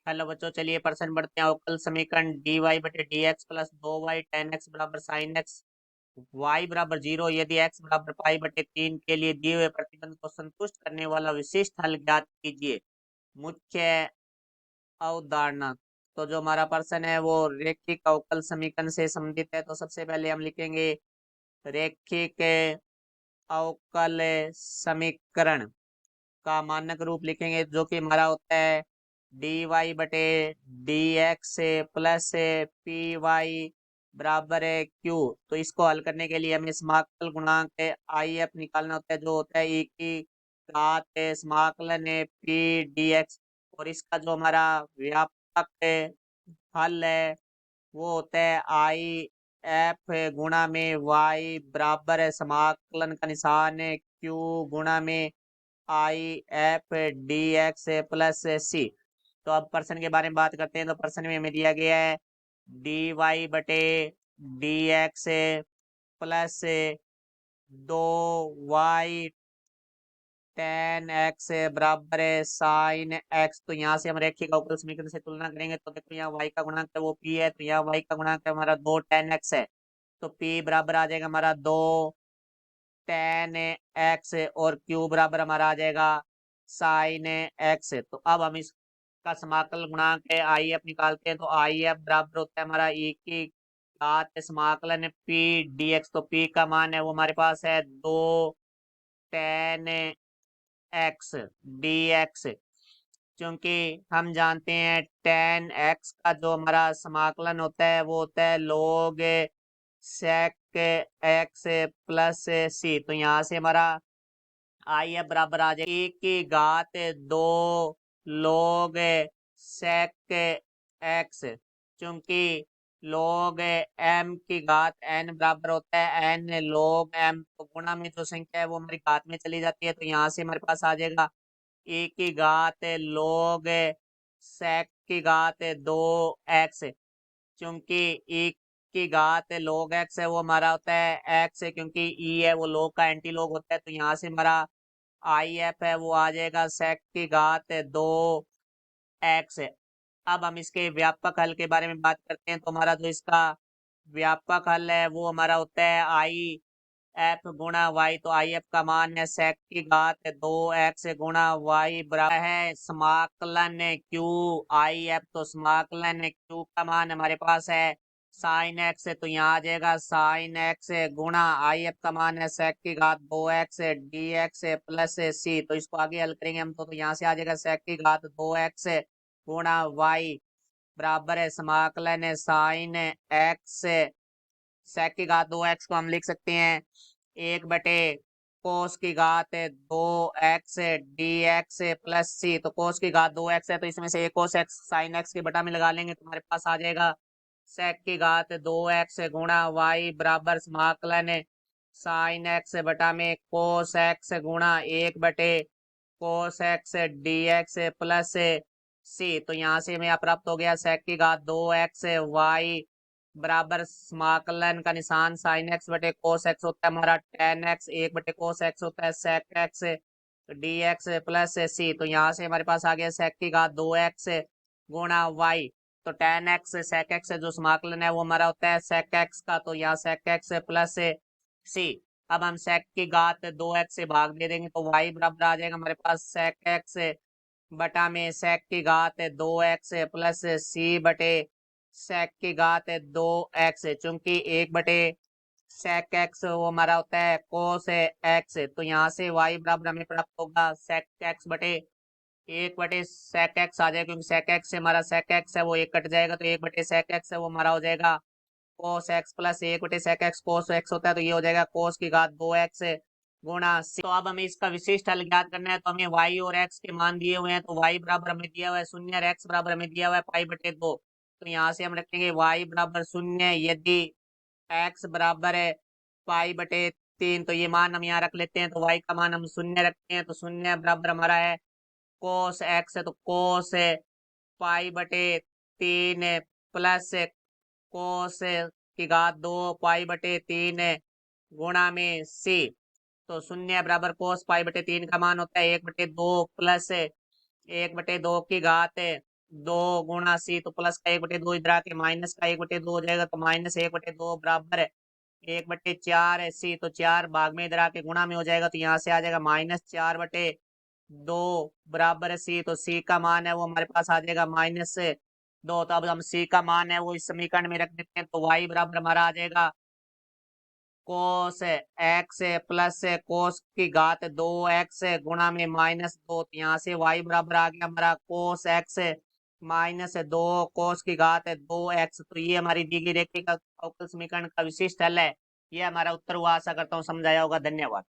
Hello बच्चों, चलिए प्रश्न बढ़ते हैं। अवकल समीकरण डी वाई बटे D X plus 2y ten x बराबर साइन एक्स वाई बराबर 0 यदि एक्स बराबर पाई बटे 3 के लिए दिए हुए प्रतिबंध को संतुष्ट करने वाला विशिष्ट हल ज्ञात कीजिए। मुख्य अवधारणा। तो जो हमारा प्रश्न है वो रेखिक अवकल समीकरण से संबंधित है। तो सबसे पहले हम लिखेंगे रेखिक अवकल समीकरण का मानक रूप लिखेंगे, जो कि हमारा होता है डी वाई बटे D X plus P Y बराबर है क्यू। तो इसको हल करने के लिए हमें समाकल गुणांक आई एफ निकालना होता है, जो होता है ई की घात समाकलन पी डी एक्स। और इसका जो हमारा व्यापक हल है वो होता है आई एफ गुणा में वाई बराबर है समाकलन का निशान है क्यू गुणा में I F D X plus C. तो अब प्रश्न के बारे में बात करते हैं। तो प्रश्न में हमें दिया गया है डी वाई बटे D X plus 2y ten x बराबर है साइन एक्स। तो यहाँ से हम रेखिक अवकल समीकरण से तुलना करेंगे। तो देखो यहाँ y का गुणांक है वो p है, तो यहाँ y का गुणांक है हमारा 2 टेन एक्स है। तो p बराबर आ जाएगा हमारा 2 टेन एक्स और q बराबर हमारा आ जाएगा साइन एक्स। तो अब हम इसका समाकल गुणांक है आई एफ निकालते हैं। तो आई एफ बराबर होता है हमारा ई की घात समाकलन पी डी एक्स। तो p का मान है वो हमारे पास है 2 टेन एक्स डी एक्स। क्योंकि हम जानते हैं टेन एक्स का जो हमारा समाकलन होता है वो होता है log sec x plus C. तो यहाँ से हमारा आई एफ बराबर आ जाए e की घात 2 log sec एक्स। क्योंकि log m की घात n बराबर होता है n log m। तो गुणा में जो संख्या है वो हमारी घात में चली जाती है। तो यहाँ से हमारे पास आ जाएगा e की घात log sec की घात 2x। क्योंकि e की घात log x है वो हमारा होता है x है, क्योंकि e है वो log का एंटी log होता है। तो यहाँ से हमारा आई एफ है वो आ जाएगा sec की घात 2x। अब हम इसके व्यापक हल के बारे में बात करते हैं। तो हमारा जो इसका व्यापक हल है वो हमारा होता है आई एफ गुणा वाई। तो आई एफ का मान है sec की घात 2x गुणा वाई बराबर है समाकलन क्यू आई एफ। तो समाकलन क्यू का मान हमारे पास है साइन एक्स। तो यहाँ आ जाएगा साइन एक्स गुणा आई एफ का मान है sec की घात 2x D X plus C. तो इसको आगे हल करेंगे हम। तो यहाँ से आ जाएगा sec की घात 2x गुणा वाई बराबर है समाकलन है साइन एक्स। sec की घात 2x को हम लिख सकते हैं 1 बटे कोस की घात 2x D X plus C. तो कोस की घात 2x है, तो इसमें से एक कोस एक्स साइन एक्स के बटा में लगा लेंगे। तो हमारे पास आ जाएगा sec की घात 2x गुणा वाई बराबर समाकलन साइन एक्स बटा में कोस एक्स गुणा 1 बटे cos X D X plus C. तो यहाँ से हमें प्राप्त हो गया sec की घात 2x वाई बराबर समाकलन का निशान साइन एक्स बटे कोस एक्स होता है हमारा टेन एक्स, 1 बटे कोस एक्स होता है sec X D X plus C. तो यहाँ से हमारे पास आ गया sec की घात 2x गुणा वाई। तो टेन एक्स sec एक्स जो समाकलन है वो हमारा होता है sec एक्स का। तो यहाँ sec एक्स प्लस सी। अब हम sec की घात 2x से भाग दे देंगे तो y बराबर आ जाएगा हमारे पास sec एक्स बटा में sec की घात 2x प्लस सी बटे sec की घात 2x। चूंकि 1 बटे sec x वो हमारा होता है cos x। तो यहाँ से y बराबर हमें प्राप्त होगा sec x बटे 1 बटे sec x आ जाएगा, क्योंकि sec x से हमारा sec x है वो एक कट जाएगा। तो 1 बटे sec x है वो हमारा हो जाएगा cos x प्लस 1 बटे sec x cos x होता है। तो ये हो जाएगा cos की घात 2x गुणा सी। तो अब हमें इसका विशिष्ट हल ज्ञात करना है। तो हमें y और x के मान दिए हुए हैं। तो y बराबर हमें दिया हुआ है 0 और x बराबर हमें दिया हुआ है पाई बटे 2। तो यहाँ से हम रखेंगे y बराबर 0 यदि x बराबर है पाई बटे 3। तो ये मान हम यहाँ रख लेते हैं। तो y का मान हम 0 रखते हैं। तो 0 बराबर हमारा है कोस x है, तो कोस पाई बटे 3 प्लस कोस की घात 2 पाई बटे 3 गुणा में सी। तो 0 बराबर कोस पाई बटे 3 का मान होता है 1 बटे 2 प्लस 1 बटे 2 की घात दो गुणा सी तो प्लस का 1/2 इधर आके माइनस का 1/2 हो जाएगा तो माइनस 1/2 बराबर है 1/4 है सी तो 4 भाग में इधर आके गुणा में हो जाएगा तो यहाँ से आ जाएगा -4/2 बराबर है सी तो सी का मान है वो हमारे पास आ जाएगा -2 तो अब हम सी का मान है वो इस समीकरण में रख देते हैं तो वाई बराबर हमारा आ जाएगा कोस एक्स प्लस कोस की घात 2x गुणा में -2 तो यहाँ से y बराबर आ गया हमारा कोस एक्स -2 कोस की घात 2x तो ये हमारी दी गई रेखा का अवकल समीकरण का विशिष्ट हल है। ये हमारा उत्तर हुआ। आशा करता हूँ समझाया होगा। धन्यवाद।